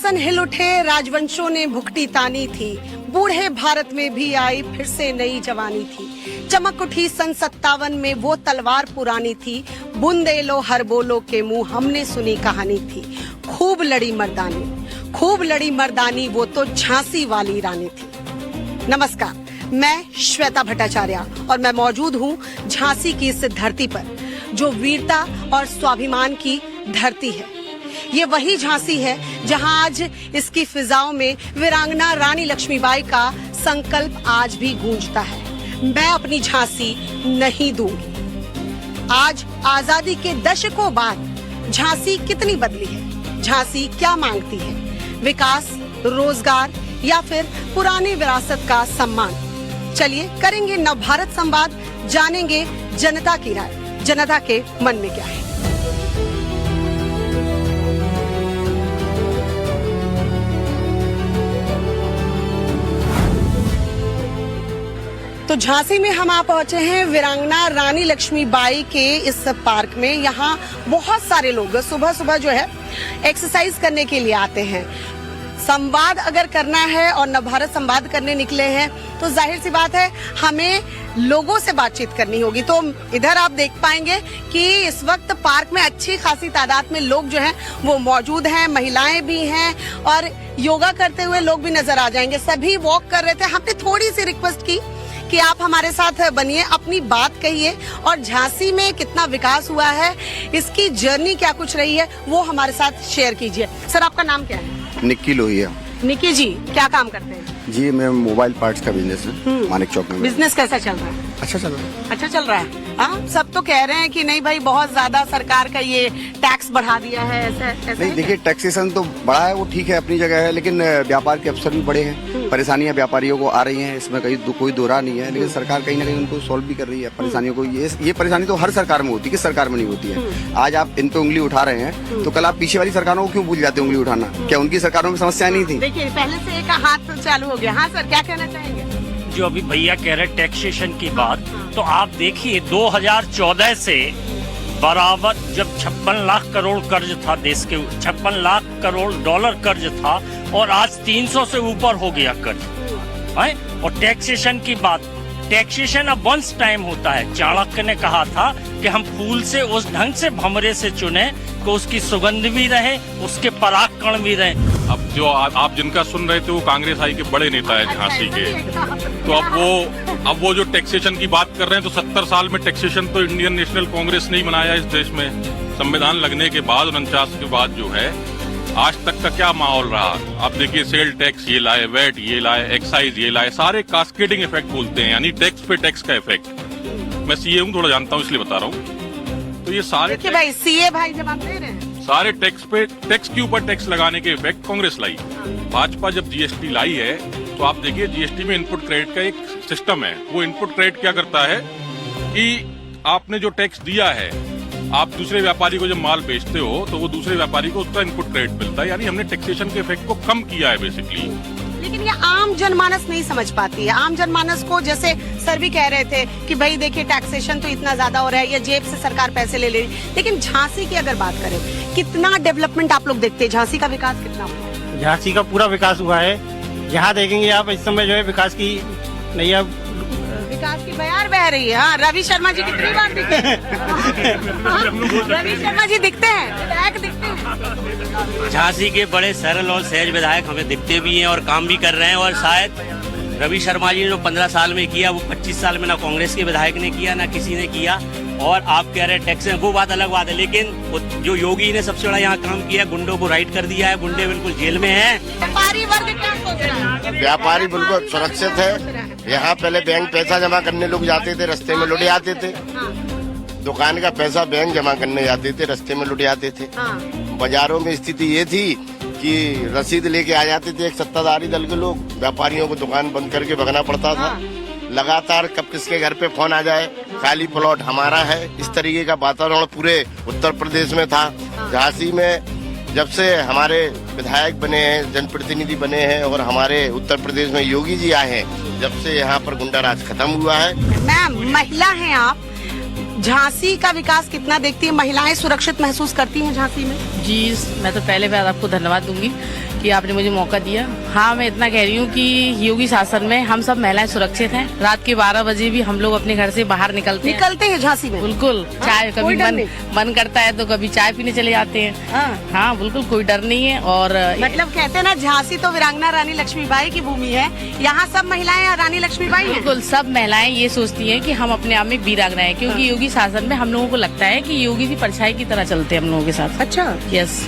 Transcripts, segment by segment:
सिंहासन हिल उठे, राजवंशों ने भुखटी तानी थी, बूढ़े भारत में भी आई फिर से नई जवानी थी। चमक उठी सन 57 में वो तलवार पुरानी थी, बुंदेलो हर बोलो के मुंह हमने सुनी कहानी थी। खूब लड़ी मर्दानी वो तो झांसी वाली रानी थी। नमस्कार, मैं श्वेता भट्टाचार्य और मैं मौजूद हूँ झांसी की इस धरती पर, जो वीरता और स्वाभिमान की धरती है। ये वही झांसी है जहां आज इसकी फिजाओं में वीरांगना रानी लक्ष्मीबाई का संकल्प आज भी गूंजता है, मैं अपनी झांसी नहीं दूंगी। आज आजादी के दशकों बाद झांसी कितनी बदली है, झांसी क्या मांगती है, विकास, रोजगार या फिर पुरानी विरासत का सम्मान। चलिए करेंगे नवभारत संवाद, जानेंगे जनता की राय, जनता के मन में क्या है। तो झांसी में हम आ पहुंचे हैं वीरांगना रानी लक्ष्मीबाई के इस पार्क में। यहाँ बहुत सारे लोग सुबह सुबह जो है एक्सरसाइज करने के लिए आते हैं। संवाद अगर करना है और नवभारत संवाद करने निकले हैं तो जाहिर सी बात है हमें लोगों से बातचीत करनी होगी। तो इधर आप देख पाएंगे कि इस वक्त पार्क में अच्छी खासी तादाद में लोग जो हैं वो मौजूद हैं, महिलाएं भी हैं और योगा करते हुए लोग भी नजर आ जाएंगे। सभी वॉक कर रहे थे। हमने थोड़ी सी रिक्वेस्ट की कि आप हमारे साथ बनिए, अपनी बात कहिए और झांसी में कितना विकास हुआ है, इसकी जर्नी क्या कुछ रही है वो हमारे साथ शेयर कीजिए। सर, आपका नाम क्या है? निक्की लोहिया। निक्की जी, क्या काम करते हैं? जी, मैं मोबाइल पार्ट्स का बिजनेस है मानिक चौक में। बिजनेस कैसा चल रहा है? अच्छा चल रहा है। अच्छा चल रहा है। हाँ, सब तो कह रहे हैं कि नहीं भाई बहुत ज्यादा सरकार का ये टैक्स बढ़ा दिया है, ऐसा नहीं, देखिए टैक्सेशन तो बड़ा है, वो ठीक है अपनी जगह है, लेकिन व्यापार के अवसर भी बड़े हैं, परेशानियां व्यापारियों को आ रही हैं, इसमें कोई दो राह नहीं है। लेकिन सरकार कहीं ना कहीं उनको सॉल्व भी कर रही है परेशानियों को। ये परेशानी तो हर सरकार में होती है, किस सरकार में नहीं होती है। आज आप इन पे उंगली उठा रहे हैं तो कल आप पीछे वाली सरकारों को क्यों भूल जाते हैं उंगली उठाना? क्या उनकी सरकारों में समस्या नहीं थी? देखिए पहले से एक हाथ चालू हो गया। हाँ सर, क्या कहना चाहेंगे? जो अभी भैया कह रहे टैक्सेशन की बात, तो आप देखिए 2014 से बराबर जब 56 लाख करोड़ कर्ज था देश के, 56 लाख करोड़ डॉलर कर्ज था और आज 300 से ऊपर हो गया कर्ज है। और टैक्सेशन की बात, टैक्सेशन अब वंस टाइम होता है। चाणक्य ने कहा था कि हम फूल से उस ढंग से भंवरे से चुने कि उसकी सुगंध भी रहे, उसके परागकण भी रहे। अब जो आप जिनका सुन रहे थे वो कांग्रेस आई के बड़े नेता है झांसी के, तो अब वो जो टैक्सेशन की बात कर रहे हैं, तो 70 साल में टैक्सेशन तो इंडियन नेशनल कांग्रेस ने ही बनाया इस देश में। संविधान लगने के बाद 49 के बाद जो है आज तक का क्या माहौल रहा। आप देखिए सेल टैक्स ये लाए, वैट ये लाए, एक्साइज ये लाए, सारे कास्केडिंग इफेक्ट बोलते हैं, यानी टैक्स पे टैक्स का इफेक्ट। मैं सीए हूँ, थोड़ा जानता हूँ इसलिए बता रहा हूँ। तो ये सारे भाई सीए भाई जवाब दे रहे हैं, सारे टैक्स पे टैक्स के ऊपर टैक्स लगाने के इफेक्ट कांग्रेस लाई। भाजपा जब जीएसटी लाई है तो आप देखिए जीएसटी में इनपुट क्रेडिट का एक सिस्टम है। वो इनपुट क्रेडिट क्या करता है कि आपने जो टैक्स दिया है, आप दूसरे व्यापारी को जब माल बेचते हो तो वो दूसरे व्यापारी को उसका इनपुट क्रेडिट मिलता है, यानी हमने टैक्सेशन के इफेक्ट को कम किया है बेसिकली। लेकिन ये आम जनमानस नहीं समझ पाती है। आम जनमानस को, जैसे सर भी कह रहे थे कि भाई देखिए टैक्सेशन तो इतना ज्यादा हो रहा है, या जेब से सरकार पैसे ले रही। लेकिन झांसी की अगर बात करें, कितना डेवलपमेंट आप लोग देखते हैं, झांसी का विकास कितना हुआ है? झांसी का पूरा विकास हुआ है। यहाँ देखेंगे आप इस समय जो है विकास की नैया, विकास की बयार बह रही है। हाँ, रवि शर्मा जी कितनी बार दिखते हैं? रवि शर्मा जी दिखते हैं, विधायक दिखते हैं। झांसी के बड़े सरल और सहज विधायक हमें दिखते भी हैं और काम भी कर रहे हैं। और शायद रवि शर्मा जी ने जो 15 साल में किया वो 25 साल में ना कांग्रेस के विधायक ने किया, ना किसी ने किया। और आप कह रहे हैं टैक्स, वो बात अलग बात है, लेकिन जो योगी ने सबसे बड़ा यहाँ काम किया, गुंडों को राइट कर दिया है, गुंडे बिल्कुल जेल में हैं। व्यापारी वर्ग क्या सोच रहा है? व्यापारी बिल्कुल सुरक्षित है। यहाँ पहले बैंक पैसा जमा करने लोग जाते थे, रास्ते में लुट जाते थे। दुकान का पैसा बैंक जमा करने जाते थे, रास्ते में लुट जाते थे। बाजारों में स्थिति ये थी कि रसीद लेके आ जाते थे एक सत्ताधारी दल के लोग, व्यापारियों को दुकान बंद करके भगना पड़ता था। लगातार कब किसके घर पे फोन आ जाए, खाली प्लॉट हमारा है, इस तरीके का वातावरण पूरे उत्तर प्रदेश में था। झांसी में जब से हमारे विधायक बने हैं, जनप्रतिनिधि बने हैं और हमारे उत्तर प्रदेश में योगी जी आए हैं, जब से यहाँ पर गुंडा राज खत्म हुआ है। मैम, महिला हैं आप, झांसी का विकास कितना देखती है? महिलाएं सुरक्षित महसूस करती हैं झांसी में? जी, मैं तो पहले बार आपको धन्यवाद दूंगी कि आपने मुझे मौका दिया। हाँ, मैं इतना कह रही हूँ कि योगी शासन में हम सब महिलाएं सुरक्षित हैं। रात के 12 बजे भी हम लोग अपने घर से बाहर निकलते हैं झांसी में? बिल्कुल। चाय कोई कभी डर मन करता है तो कभी चाय पीने चले जाते हैं। हाँ, बिल्कुल कोई डर नहीं है। और मतलब कहते हैं ना, झांसी तो वीरांगना रानी लक्ष्मीबाई की भूमि है, यहाँ सब महिलाएं रानी लक्ष्मीबाई हैं। बिल्कुल, सब महिलाएं ये सोचती हैं कि हम अपने आप में वीरांगना है, क्योंकि योगी शासन में हम लोगों को लगता है कि योगी की परछाई की तरह चलते हैं हम लोगों के साथ। अच्छा, यस।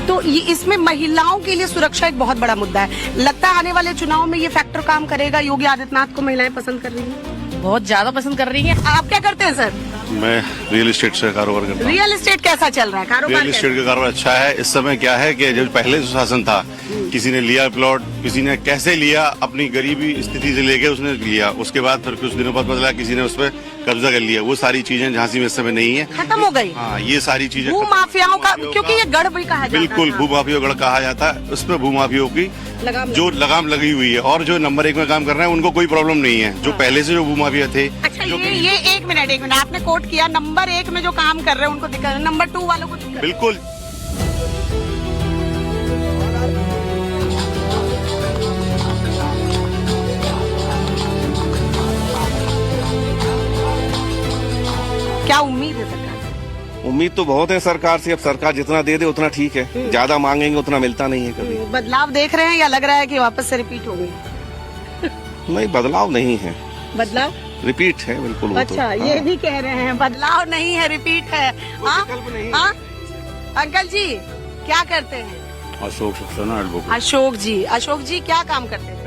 तो ये इसमें महिलाओं के लिए सुरक्षा एक बहुत बड़ा मुद्दा है। लगता है आने वाले चुनाव में ये फैक्टर काम करेगा। योगी आदित्यनाथ को महिलाएं पसंद कर रही हैं, बहुत ज्यादा पसंद कर रही हैं। आप क्या करते हैं सर? मैं रियल एस्टेट से कारोबार करता हूँ। रियल एस्टेट कैसा चल रहा है कारोबार? रियल एस्टेट का कारोबार अच्छा है। इस समय क्या है कि जब पहले जो शासन था, किसी ने लिया प्लॉट, किसी ने कैसे लिया, अपनी गरीबी स्थिति से लेके उसने लिया, उसके बाद फिर कुछ दिनों बाद पता चला किसी ने उस पर कब्जा कर लिया। वो सारी चीजें झांसी में इस समय नहीं है, खत्म हो गई। हाँ, ये सारी चीजें भू माफियाओं का, क्योंकि ये गढ़ भी कहा जाता बिल्कुल था। भूमाफिया गढ़ कहा जाता है। उस पर भूमाफियों की जो लगाम लगी हुई है, और जो नंबर 1 में काम कर रहे हैं उनको कोई प्रॉब्लम नहीं है। जो पहले से जो भूमाफिया थे। अच्छा, ये एक मिनट आपने कोट किया, नंबर 1 में जो काम कर रहे हैं उनको दिक्कत है, नंबर 2 वालों को दिक्कत है। बिल्कुल। क्या उम्मीद है सरकार से? उम्मीद तो बहुत है सरकार से। अब सरकार जितना दे दे उतना ठीक है, ज्यादा मांगेंगे उतना मिलता नहीं है कभी। बदलाव देख रहे हैं या लग रहा है कि वापस से रिपीट हो गई? नहीं, बदलाव नहीं है, बदलाव रिपीट है बिल्कुल। वो अच्छा, तो, ये भी कह रहे हैं बदलाव नहीं है, रिपीट है। हाँ? अंकल जी क्या करते हैं? अशोक सक्सेना एडवोकेट। अशोक जी क्या काम करते हैं?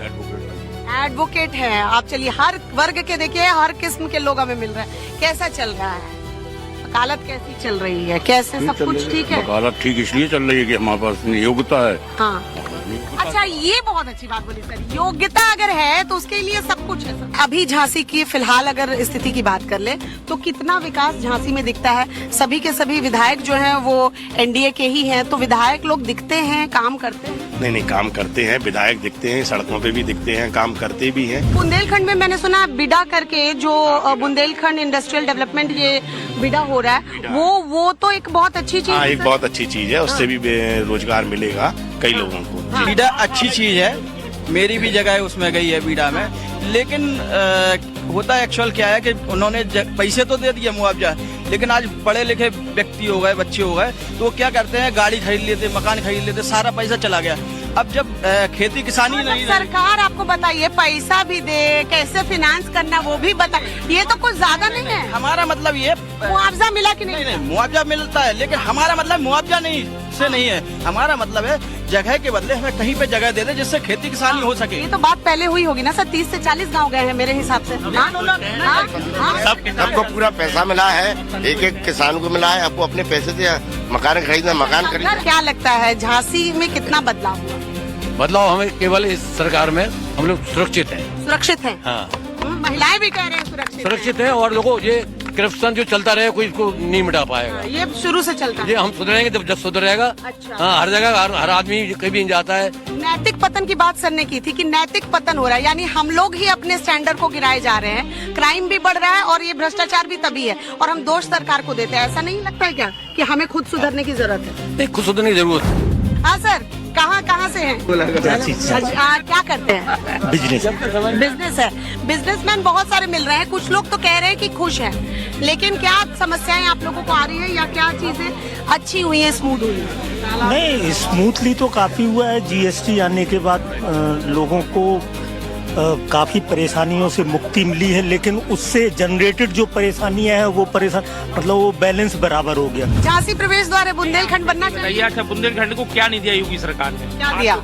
एडवोकेट है आप। चलिए, हर वर्ग के देखिए, हर किस्म के लोग हमें मिल रहे हैं। कैसा चल रहा है वकालत? कैसी चल रही है? कैसे सब कुछ ठीक है? वकालत ठीक इसलिए चल रही है कि हमारे पास योग्यता है। हाँ, अच्छा, ये बहुत अच्छी बात बोली सर। योग्यता अगर है तो उसके लिए सब कुछ है सर। अभी झांसी की फिलहाल अगर स्थिति की बात कर ले तो कितना विकास झांसी में दिखता है? सभी के सभी विधायक जो हैं वो एनडीए के ही हैं, तो विधायक लोग दिखते हैं, काम करते हैं? नहीं, काम करते हैं, विधायक दिखते हैं, सड़कों पे भी दिखते हैं, काम करते भी हैं। बुंदेलखंड में मैंने सुना बिडा करके जो बुंदेलखंड इंडस्ट्रियल डेवलपमेंट ये बिडा हो रहा है, वो तो एक बहुत अच्छी चीज है। एक बहुत अच्छी चीज है, उससे भी रोजगार मिलेगा कई लोगों को। बीडा अच्छी चीज है, मेरी भी जगह उसमें गई है बीडा में, लेकिन होता एक्चुअल क्या है कि उन्होंने पैसे तो दे दिए मुआवजा, लेकिन आज पढ़े लिखे व्यक्ति हो गए, बच्चे हो गए, तो वो क्या करते हैं, गाड़ी खरीद लेते, मकान खरीद लेते, सारा पैसा चला गया। अब जब खेती किसानी नहीं, सरकार आपको बताइए पैसा भी दे, कैसे फाइनेंस करना वो भी बता, ये तो कुछ ज्यादा नहीं है। हमारा मतलब ये मुआवजा मिला कि नहीं? नहीं, मुआवजा मिलता है, लेकिन हमारा मतलब मुआवजा नहीं से नहीं है। हमारा मतलब है जगह के बदले हमें कहीं पे जगह दे दे जिससे खेती किसानी हो सके। ये तो बात पहले हुई होगी ना सर, 30 से 40 गांव गए हैं मेरे हिसाब से। सबको पूरा पैसा मिला है, एक किसान को मिला है। आपको अपने पैसे से मकान खरीदना, मकान खरीदना। क्या लगता है झांसी में कितना बदलाव हुआ? बदलाव हमें केवल इस सरकार में हम लोग सुरक्षित हैं। सुरक्षित हैं? हाँ, महिलाएं भी कह रहे हैं सुरक्षित है। और लोगों ये करप्शन जो चलता रहे कोई इसको नहीं मिटा पाएगा। ये शुरू से चलता है। ये हम सुधरेंगे जब सुधरेगा। अच्छा। हाँ, हर जगह हर आदमी कभी नहीं जाता है। नैतिक पतन की बात सर ने की थी कि नैतिक पतन हो रहा है, यानी हम लोग ही अपने स्टैंडर्ड को गिराए जा रहे हैं, क्राइम भी बढ़ रहा है और ये भ्रष्टाचार भी तभी है, और हम दोष सरकार को देते हैं। ऐसा नहीं लगता है क्या कि हमें खुद सुधरने की जरूरत है? नहीं, खुद सुधरने की जरूरत है। हाँ सर, कहाँ से हैं? क्या करते हैं? बिजनेस है। बिजनेसमैन बहुत सारे मिल रहे हैं, कुछ लोग तो कह रहे हैं कि खुश हैं, लेकिन क्या समस्याएं आप लोगों को आ रही है या क्या चीजें अच्छी हुई है, स्मूथ हुई है? नहीं, स्मूथली तो काफी हुआ है। जीएसटी आने के बाद लोगों को काफी परेशानियों से मुक्ति मिली है, लेकिन उससे जनरेटेड जो परेशानियां हैं वो मतलब वो बैलेंस बराबर हो गया। झांसी प्रवेश द्वार बुंदेलखंड बनना चाहिए। अच्छा, बुंदेलखंड को क्या नहीं दिया योगी सरकार ने? क्या दिया?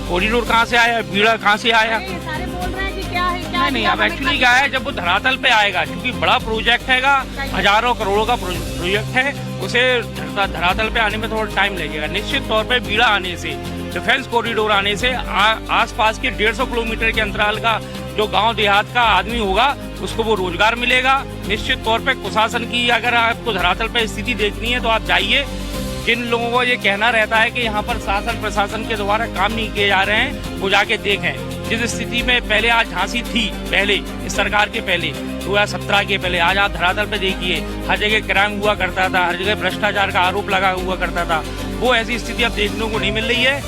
कॉरिडोर कहाँ से आया, बीड़ा कहाँ से आया? सारे बोल रहे हैं कि क्या है, क्या नहीं, अब एक्चुअली क्या है, जब वो धरातल पे आएगा, क्योंकि बड़ा प्रोजेक्ट हैगा, हजारों करोड़ों का प्रोजेक्ट है, उसे धरातल पे आने में थोड़ा टाइम लगेगा। निश्चित तौर पे बीड़ा आने से, डिफेंस कॉरिडोर आने से आसपास के 150 किलोमीटर के अंतराल का जो गांव देहात का आदमी होगा उसको वो रोजगार मिलेगा। निश्चित तौर पे कुशासन की अगर आपको धरातल पे स्थिति देखनी है तो आप जाइए। जिन लोगों को ये कहना रहता है कि यहाँ पर शासन प्रशासन के द्वारा काम नहीं किए जा रहे हैं, वो जाके देखें जिस स्थिति में पहले आज झांसी थी, पहले इस सरकार के पहले 2017 के पहले, आज आप धरातल पे देखिए, हर जगह क्राइम हुआ करता था, हर जगह भ्रष्टाचार का आरोप लगा हुआ करता था। वो ऐसी स्थिति अब देखने को नहीं मिल रही है।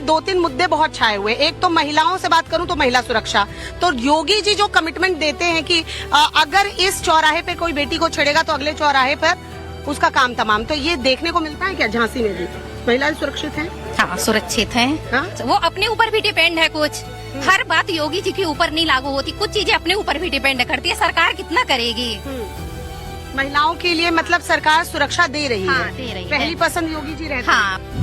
2-3 मुद्दे बहुत छाए हुए। एक तो महिलाओं से बात करूं तो महिला सुरक्षा। तो योगी जी जो कमिटमेंट देते हैं कि अगर इस चौराहे पे कोई बेटी को छेड़ेगा तो अगले चौराहे पर उसका काम तमाम, तो ये देखने को मिलता है क्या झांसी में भी? महिलाएं सुरक्षित हैं? हाँ, सुरक्षित हैं। हाँ? वो अपने ऊपर भी डिपेंड है कुछ। हर बात योगी जी के ऊपर नहीं लागू होती, कुछ चीजें अपने ऊपर भी डिपेंड करती है। सरकार कितना करेगी? महिलाओं के लिए मतलब सरकार सुरक्षा दे रही हाँ, है। दे रही पहली है। पसंद योगी जी रहते हाँ। हैं।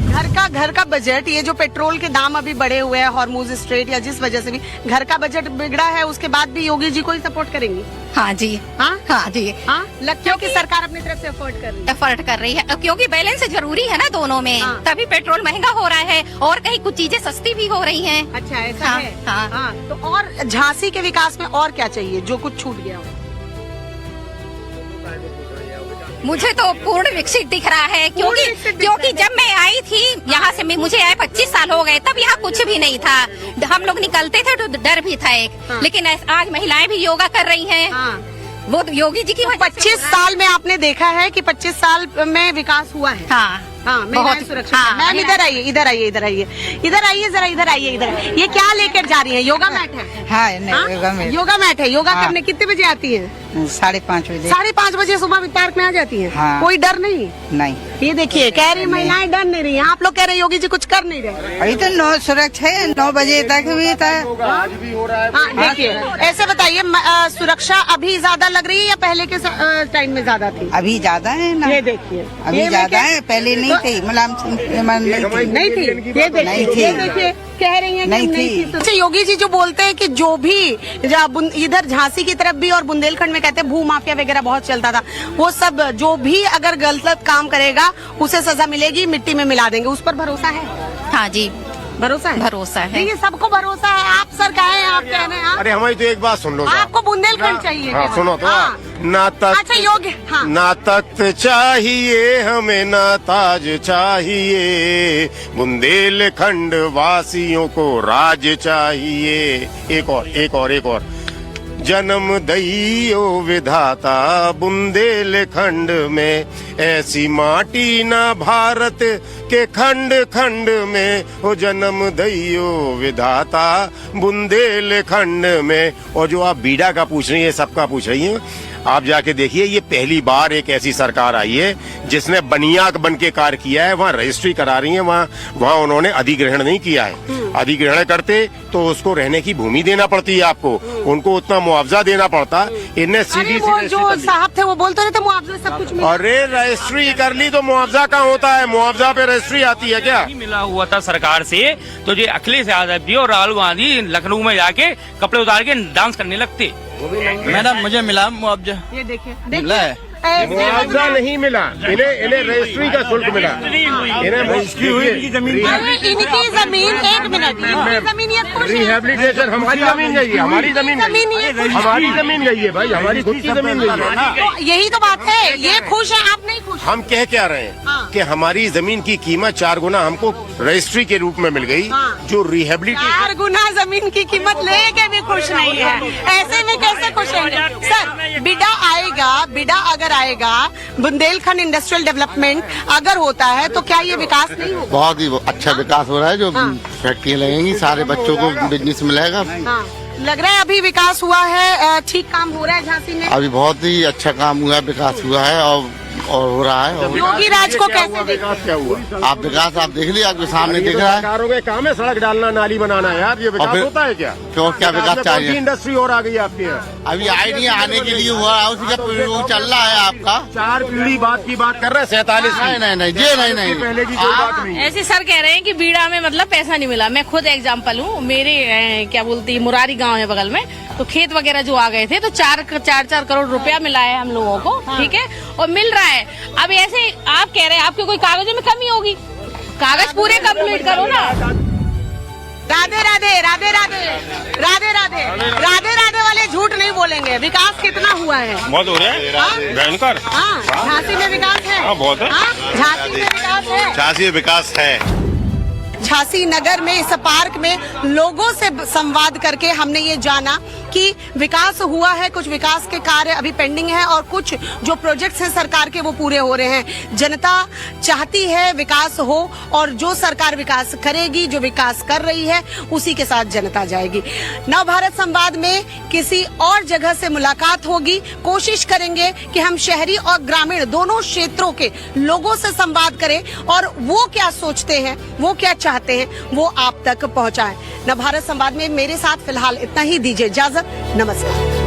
घर का बजट, ये जो पेट्रोल के दाम अभी बढ़े हुए हैं हॉर्मुज स्ट्रेट या जिस वजह से भी घर का बजट बिगड़ा है, उसके बाद भी योगी जी को ही सपोर्ट करेंगी? हाँ जी। हाँ हाँ जी। हाँ, लगता है कि सरकार अपनी तरफ से एफर्ट कर रही है। एफर्ट कर रही है क्योंकि बैलेंस जरूरी है ना दोनों में। हाँ। तभी पेट्रोल महंगा हो रहा है और कहीं कुछ चीजें सस्ती भी हो रही हैं। अच्छा, ऐसा हाँ, है। हाँ। हाँ, तो और झांसी के विकास में और क्या चाहिए जो कुछ छूट गया हो? मुझे तो पूर्ण विकसित दिख रहा है क्योंकि जब मैं आई थी यहाँ से, मुझे आए 25 साल हो गए, तब यहाँ कुछ भी नहीं था। हम लोग निकलते थे तो डर भी था एक। हाँ। लेकिन आज महिलाएं भी योगा कर रही हैं। हाँ। वो तो योगी जी की वजह से 25 साल में आपने देखा है कि 25 साल में विकास हुआ है? हाँ। हाँ, महिलाएं सुरक्षित हैं। मैम इधर आइए, इधर आइए, इधर आइए, इधर आइए जरा, इधर आइए, इधर। ये क्या लेकर जा रही है? योगा मैट है? हाँ, योगा मैट है। योगा हाँ। करने कितने बजे आती है? 5:30 बजे। 5:30 बजे सुबह पार्क में आ जाती है? हाँ। कोई डर नहीं? नहीं। ये देखिए, कह रही महिलाएं डर नहीं रही हैं। आप लोग कह रहे योगी जी कुछ कर नहीं रहे। अभी तो 9 सुरक्षा है, 9 बजे तक भी था। हाँ, देखिए, ऐसे बताइए, सुरक्षा अभी ज्यादा लग रही है या पहले के टाइम में ज्यादा थी? अभी ज्यादा है ना। ये देखिए, अभी ज्यादा है, पहले नहीं थी। मुलायम सिंह नहीं थी। ये देखिए, कह रही हैं कि नहीं नहीं थी। थी। अच्छा, योगी जी जो बोलते हैं कि जो भी इधर झांसी की तरफ भी और बुंदेलखंड में कहते हैं भू माफिया वगैरह बहुत चलता था, वो सब जो भी अगर गलत काम करेगा उसे सजा मिलेगी, मिट्टी में मिला देंगे। उस पर भरोसा है? हाँ जी, भरोसा है। भरोसा है। देखिए, सबको भरोसा है। आप सर कहे, आप कह रहे हैं। अरे हमारी तो एक बात सुन लो। आपको बुंदेलखंड चाहिए? हाँ, सुनो तो। हाँ। ना तख्त, अच्छा, योगी, हाँ। ना तख्त चाहिए हमें, ना ताज चाहिए, बुंदेलखंड वासियों को राज चाहिए। एक और जन्म दइयो विधाता बुंदेलखंड में, ऐसी माटी ना भारत के खंड खंड में, हो जन्म दइयो विधाता बुंदेलखंड में। और जो आप बीडा का पूछ रही हैं, सबका पूछ रही हैं, आप जाके देखिए, ये पहली बार एक ऐसी सरकार आई है जिसने बनियाक बन के कार्य किया है। वहाँ रजिस्ट्री करा रही है, वहाँ उन्होंने अधिग्रहण नहीं किया है। अधिग्रहण करते तो उसको रहने की भूमि देना पड़ती है आपको, उनको उतना मुआवजा देना पड़ता। इन्हें सीधी वो जो साहब थे वो बोलते रहते मुआवजा सब कुछ मिला। अरे रजिस्ट्री कर ली तो मुआवजा कहाँ होता है? मुआवजा पे रजिस्ट्री आती है क्या? मिला हुआ था सरकार से, तो ये अखिलेश यादव जी और राहुल गांधी लखनऊ में जाके कपड़े उतार के डांस करने लगते। मैडम, मुझे मिला मुआवजा। ये देखिए, मिला है। मुआवजा नहीं मिला, इन्हें रजिस्ट्री का शुल्क मिला। इन्हें रजिस्ट्री हुई इनकी जमीन। इनकी जमीन, एक मिनट, इनकी जमीन ये खुश है। रिहेबिलिटेशन हमारी जमीन गई है, हमारी जमीन हमारी जमीन गई है भाई, हमारी खुद की जमीन गई है। तो यही तो बात है, ये खुश है, आप नहीं खुश। हम कह क्या रहे हैं हाँ। कि हमारी जमीन की कीमत 4 गुना हमको रजिस्ट्री के रूप में मिल गई। हाँ। जो रिहेबिलिटेशन 4 गुना जमीन की कीमत लेके भी खुश नहीं है, ऐसे में कैसे खुश रहेंगे? सर, बिडा अगर आएगा, बुंदेलखंड इंडस्ट्रियल डेवलपमेंट अगर होता है तो क्या ये विकास नहीं होगा? बहुत ही अच्छा विकास हो रहा है। जो फैक्ट्रियाँ लगेंगी, सारे बच्चों को बिजनेस मिलेगा। हाँ, लग रहा है अभी विकास हुआ है, ठीक काम हो रहा है झांसी में। अभी बहुत ही अच्छा काम हुआ है, विकास हुआ है और हो रहा है। योगी राज को कैसे विकास क्या हुआ? आप विकास आप देख लीजिए, आपके सामने दिख रहा है। सरकारों के काम है सड़क डालना, नाली बनाना। यार ये विकास होता है क्या? क्यों, क्या विकास चाहिए? इंडस्ट्री और आ गई आपके यहाँ? अभी आइडिया आने के लिए हुआ है, उसी का वो चल रहा है आपका। 4 पीढ़ी बात की बात कर रहे हैं, 47 नहीं पहले की कोई बात नहीं। ऐसे सर कह रहे हैं कि बीड़ा में मतलब पैसा नहीं मिला। मैं खुद एग्जाम्पल हूँ, मेरे क्या बोलती है, मुरारी गांव है बगल में, तो खेत वगैरह जो आ गए थे तो 4 करोड़ रुपया मिला है हम लोगों को। ठीक है, और मिल रहा है। अब ऐसे आप कह रहे हैं आपके कोई कागजों में कमी होगी, कागज पूरे कंप्लीट करो ना। राधे राधे, राधे राधे, राधे राधे, राधे राधे वाले झूठ नहीं बोलेंगे। विकास कितना हुआ है? बहुत हो रहा है भयंकर। झांसी में विकास है। हाँ, बहुत है। झांसी में विकास है। झांसी में विकास है। झांसी नगर में इस पार्क में लोगों से संवाद करके हमने ये जाना कि विकास हुआ है, कुछ विकास के कार्य अभी पेंडिंग है और कुछ जो प्रोजेक्ट्स हैं सरकार के वो पूरे हो रहे हैं। जनता चाहती है विकास हो और जो सरकार विकास करेगी, जो विकास कर रही है उसी के साथ जनता जाएगी। नव भारत संवाद में किसी और जगह से मुलाकात होगी। कोशिश करेंगे कि हम शहरी और ग्रामीण दोनों क्षेत्रों के लोगों से संवाद करें और वो क्या सोचते हैं, वो क्या चाहते हैं, वो आप तक पहुंचाएं। नव भारत संवाद में मेरे साथ फिलहाल इतना ही। दीजिए इजाजत, नमस्कार।